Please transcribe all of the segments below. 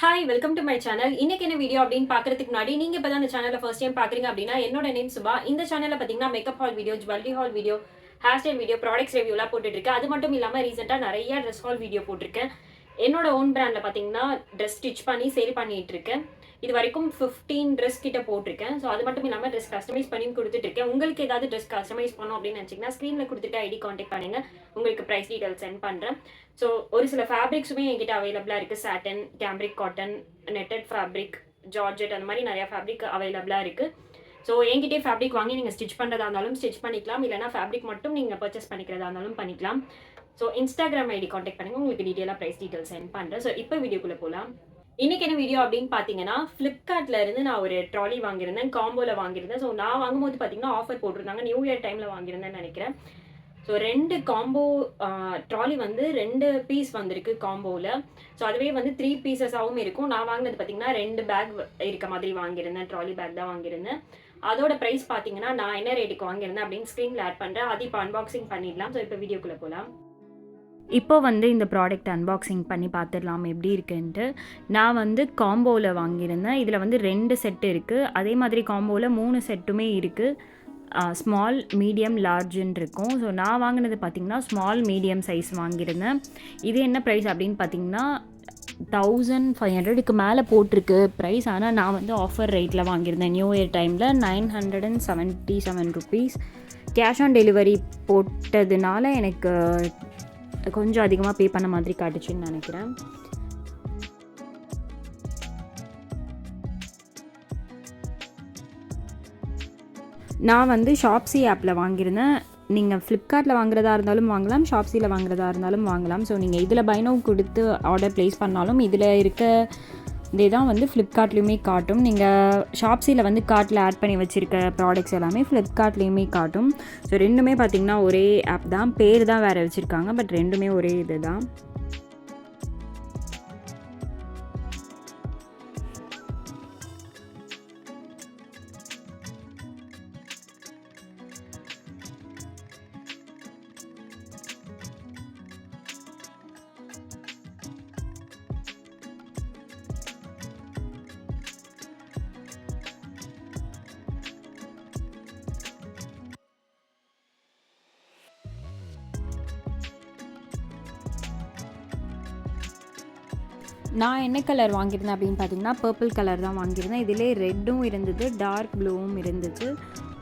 Hi welcome to my channel. இன்னைக்கு என்ன video அப்படின்னு பார்க்கறதுக்கு முன்னாடி நீங்க இப்பதான் இந்த சேனலை ஃபர்ஸ்ட் டைம் பாக்குறீங்க அப்படின்னா என்னோட நேம் சுபா. இந்த சேனல்ல பாத்தீங்கன்னா makeup haul video, jewellery haul video, hair style video, products ரிவ்யூலாம் போட்டுட்டு இருக்கேன். அது மட்டும் இல்லாம ரீசெண்டா நிறைய ட்ரெஸ் ஹால் வீடியோ போட்டிருக்கேன். என்னோட ஓன் பிராண்ட்ல பாத்தீங்கன்னா ட்ரெஸ் ஸ்டிச் பண்ணி சேல் பண்ணிட்டு இருக்கேன். இது வரைக்கும் 15 ட்ரெஸ் கிட்ட போட்டிருக்கேன். ஸோ அது மட்டும் இல்லாமல் ட்ரெஸ் கஸ்டமைஸ் பண்ணி கொடுத்துட்டு இருக்கேன். உங்களுக்கு ஏதாவது ட்ரெஸ் கஸ்டமைஸ் பண்ணணும் அப்படின்னு நினச்சிங்கன்னா ஸ்க்ரீனில் கொடுத்துட்டு ஐடி கான்டெக்ட் பண்ணுங்க. உங்களுக்கு ப்ரைஸ் டீடைல் சென்ட் பண்ணுறேன். ஸோ ஒரு சில ஃபேப்ரிக்ஸுமே என்கிட்ட அவைலபிளாக இருக்குது. Satin, cambric cotton, netted fabric, georgette, அந்த மாதிரி நிறையா ஃபேப்ரிக் அவைலபிளாக இருக்குது. ஸோ என்கிட்டே ஃபேப்ரிக் வாங்கி நீங்கள் ஸ்டிச் பண்ணுறதா இருந்தாலும் ஸ்டிச் பண்ணிக்கலாம். இல்லைனா ஃபேப்ரிக் மட்டும் நீங்கள் பர்ச்சேஸ் பண்ணிக்கிறதா இருந்தாலும் பண்ணிக்கலாம். ஸோ இன்ஸ்டாகிராம் ஐடி கான்டெக்ட் பண்ணுங்கள். உங்களுக்கு டீட்டெயிலாக ப்ரைஸ் டீடைல் சென்ட் பண்ணுறேன். ஸோ இப்போ வீடியோக்குள்ளே போகலாம். இன்னைக்கு என்ன வீடியோ அப்படின்னு பார்த்தீங்கன்னா, ஃப்ளிப்கார்ட்ல இருந்து நான் ஒரு ட்ராலி வாங்கியிருந்தேன். காம்போல வாங்கியிருந்தேன். ஸோ நான் வாங்கும்போது பார்த்தீங்கன்னா ஆஃபர் போட்டிருந்தாங்க. நியூ இயர் டைமில் வாங்கியிருந்தேன்னு நினைக்கிறேன். ஸோ 2 காம்போ ட்ராலி வந்து 2 பீஸ் வந்திருக்கு காம்போவில். ஸோ அதுவே வந்து 3 பீசஸாகவும் இருக்கும். நான் வாங்கினது பார்த்தீங்கன்னா 2 பேக் இருக்க மாதிரி வாங்கியிருந்தேன். ட்ராலி பேக் தான் வாங்கியிருந்தேன். அதோட ப்ரைஸ் பார்த்தீங்கன்னா நான் என்ன ரேட்டுக்கு வாங்கியிருந்தேன் அப்படின்னு ஸ்க்ரீனில் ஆட் பண்ணுறேன். அது இப்போ அன்பாக்சிங் பண்ணிடலாம். ஸோ இப்போ வீடியோக்குள்ளே போகலாம். இப்போ வந்து இந்த ப்ராடக்ட் அன்பாக்சிங் பண்ணி பார்த்துடலாம் எப்படி இருக்குன்ட்டு. நான் வந்து காம்போவில் வாங்கியிருந்தேன். இதில் வந்து 2 செட்டு இருக்குது. அதே மாதிரி காம்போவில் 3 செட்டுமே இருக்குது. ஸ்மால், மீடியம், லார்ஜுன்னு இருக்கும். ஸோ நான் வாங்கினது பார்த்திங்கன்னா ஸ்மால் மீடியம் சைஸ் வாங்கியிருந்தேன். இது என்ன ப்ரைஸ் அப்படின்னு பார்த்திங்கன்னா 1500க்கு மேலே போட்டிருக்கு ப்ரைஸ். ஆனால் நான் வந்து ஆஃபர் ரேட்டில் வாங்கியிருந்தேன். நியூ இயர் டைமில் 977 ருபீஸ். கேஷ் ஆன் டெலிவரி போட்டதுனால எனக்கு கொஞ்சம் அதிகமாக பே பண்ண மாதிரி காட்டுச்சுன்னு நினைக்கிறேன். நான் வந்து ஷாப்ஸி ஆப்பில் வாங்கியிருந்தேன். நீங்கள் ஃப்ளிப்கார்ட்டில் வாங்குறதா இருந்தாலும் வாங்கலாம், ஷாப்ஸியில் வாங்குறதா இருந்தாலும் வாங்கலாம். ஸோ நீங்கள் இதில் பை நவ் கொடுத்து ஆர்டர் ப்ளேஸ் பண்ணாலும் இதில் இருக்க இதே தான் வந்து ஃப்ளிப்கார்ட்லேயுமே காட்டும். நீங்கள் ஷாப்ஸியில் வந்து கார்ட்டில் ஆட் பண்ணி வச்சுருக்க ப்ராடக்ட்ஸ் எல்லாமே ஃப்ளிப்கார்ட்லேயுமே காட்டும். ஸோ ரெண்டுமே பார்த்திங்கன்னா ஒரே ஆப் தான், பேர் தான் வேறு வச்சுருக்காங்க, பட் ரெண்டுமே ஒரே இது தான். நான் என்ன கலர் வாங்கியிருந்தேன் அப்படின்னு பார்த்தீங்கன்னா பர்பிள் கலர் தான் வாங்கியிருந்தேன். இதிலே ரெட்டும் இருந்தது, டார்க் ப்ளூவும் இருந்துச்சு.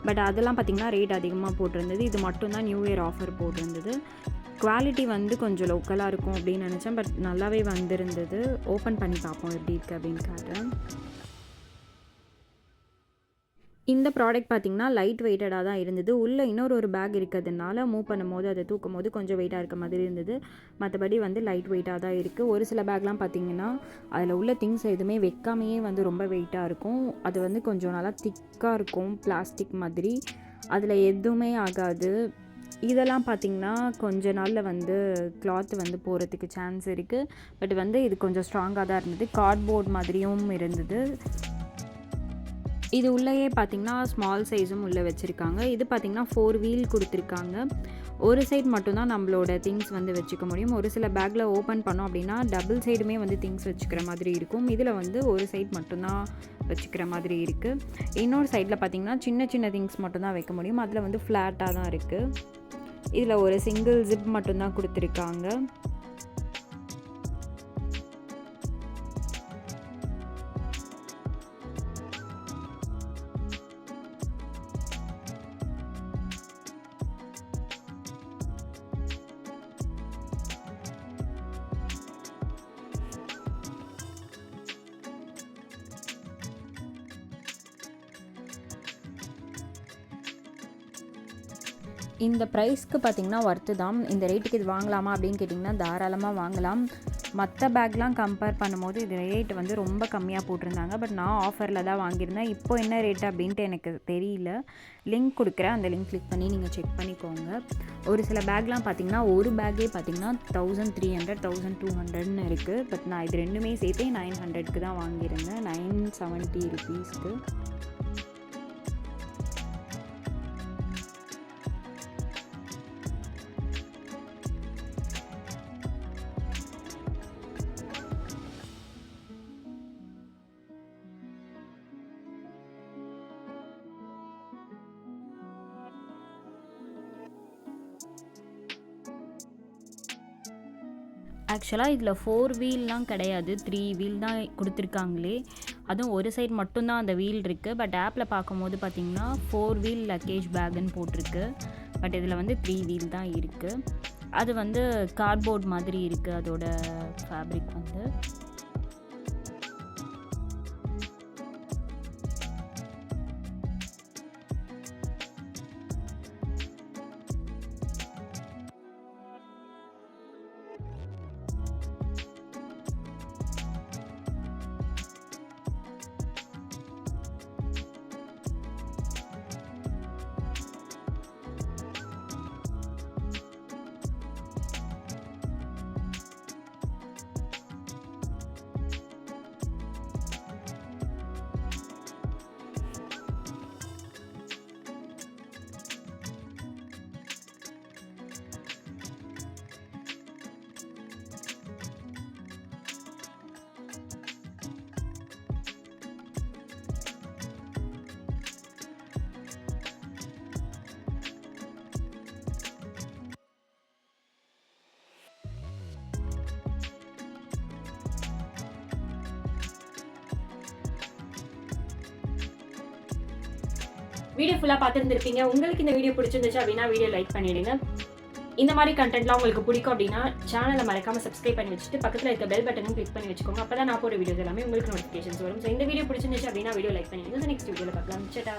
பட் அதெல்லாம் பார்த்திங்கன்னா ரேட் அதிகமாக போட்டிருந்தது. இது மட்டும்தான் நியூ இயர் ஆஃபர் போட்டிருந்தது. குவாலிட்டி வந்து கொஞ்சம் லோக்கலாக இருக்கும் அப்படின்னு நினச்சேன். பட் நல்லாவே வந்திருந்தது. ஓப்பன் பண்ணி பார்ப்போம் எப்படி இருக்குது அப்படின்னு காட்டுறேன். இந்த ப்ராடக்ட் பார்த்திங்கன்னா லைட் வெயிட்டடாக தான் இருந்தது. உள்ளே இன்னொரு பேக் இருக்கிறதுனால மூவ் பண்ணும்போது அதை தூக்கும் போது கொஞ்சம் வெயிட்டாக இருக்க மாதிரி இருந்தது. மற்றபடி வந்து லைட் வெயிட்டாக தான் இருக்குது. ஒரு சில பேக்லாம் பார்த்திங்கன்னா அதில் உள்ள திங்ஸ் எதுவுமே வைக்காமையே வந்து ரொம்ப வெயிட்டாக இருக்கும். அது வந்து கொஞ்சம் நல்லா திக்காக இருக்கும், பிளாஸ்டிக் மாதிரி. அதில் எதுவுமே ஆகாது. இதெல்லாம் பார்த்திங்கன்னா கொஞ்ச நாளில் வந்து கிளாத் வந்து போகிறதுக்கு சான்ஸ் இருக்குது. பட் வந்து இது கொஞ்சம் ஸ்ட்ராங்காக தான் இருந்தது. கார்ட்போர்ட் மாதிரியும் இருந்தது. இது உள்ளேயே பார்த்திங்கன்னா ஸ்மால் சைஸும் உள்ளே வச்சுருக்காங்க. இது பார்த்திங்கன்னா 4 வீல் கொடுத்துருக்காங்க. ஒரு சைடு மட்டும்தான் நம்மளோட திங்ஸ் வந்து வச்சுக்க முடியும். ஒரு சில பேக்கில் ஓப்பன் பண்ணோம் அப்படின்னா டபுள் சைடுமே வந்து திங்ஸ் வச்சுக்கிற மாதிரி இருக்கும். இதில் வந்து ஒரு சைடு மட்டும்தான் வச்சுக்கிற மாதிரி இருக்குது. இன்னொரு சைடில் பார்த்திங்கன்னா சின்ன சின்ன திங்ஸ் மட்டும்தான் வைக்க முடியும். அதில் வந்து ஃப்ளாட்டாக தான் இருக்குது. இதில் ஒரு சிங்கிள் ஜிப் மட்டும்தான் கொடுத்துருக்காங்க. இந்த ப்ரைஸ்க்கு பார்த்திங்கன்னா ஒர்த்து தான். இந்த ரேட்டுக்கு இது வாங்கலாமா அப்படின்னு கேட்டிங்கன்னா தாராளமாக வாங்கலாம். மற்ற பேக்லாம் கம்பேர் பண்ணும்போது இது ரேட் வந்து ரொம்ப கம்மியாக போட்டிருந்தாங்க. பட் நான் ஆஃபரில் தான் வாங்கியிருந்தேன். இப்போது என்ன ரேட்டு அப்படின்ட்டு எனக்கு தெரியல. லிங்க் கொடுக்குறேன், அந்த லிங்க் கிளிக் பண்ணி நீங்கள் செக் பண்ணிக்கோங்க. ஒரு சில பேக்லாம் பார்த்திங்கன்னா ஒரு பேக்கே பார்த்திங்கன்னா 1300, 1200ன்னு இருக்குது. பட் நான் இது ரெண்டுமே சேர்த்தே 900க்கு தான் வாங்கியிருந்தேன். 970 ருபீஸ்க்கு. ஆக்சுவலாக இதில் 4 வீல்லாம் கிடையாது, 3 வீல் தான் கொடுத்துருக்காங்களே. அதுவும் ஒரு சைடு மட்டும்தான் அந்த வீல் இருக்குது. பட் ஆப்பில் பார்க்கும்போது பார்த்திங்கன்னா 4 வீல் லக்கேஜ் பேக்குன்னு போட்டிருக்கு. பட் இதில் வந்து 3 வீல் தான் இருக்குது. அது வந்து கார்ட்போர்ட் மாதிரி இருக்குது அதோட ஃபேப்ரிக் வந்து. வீடியோ ஃபுல்லாக பார்த்துருந்துருப்பீங்க. உங்களுக்கு இந்த வீடியோ பிடிச்சிருந்துச்சு அப்படின்னா வீடியோ லைக் பண்ணிடுங்க. இந்த மாதிரி கண்டென்ட்லாம் உங்களுக்கு பிடிக்கும் அப்படின்னா சேனலை மறக்காம சப்ஸ்கிரைப் பண்ணி வச்சுட்டு பக்கத்தில் இருக்க பெல் பட்டனும் கிளிக் பண்ணி வச்சுக்கோங்க. அப்போ தான் நான் போகிற வீடியோஸ் எல்லாமே உங்களுக்கு நோட்டிஃபிகேஷன்ஸ் வரும். ஸோ இந்த வீடியோ பிடிச்சிருந்துச்சு அப்படின்னா வீடியோ லைக் பண்ணிடுங்க. நெக்ஸ்ட் வீடியோவில் பார்க்கலாம். சேட்டா.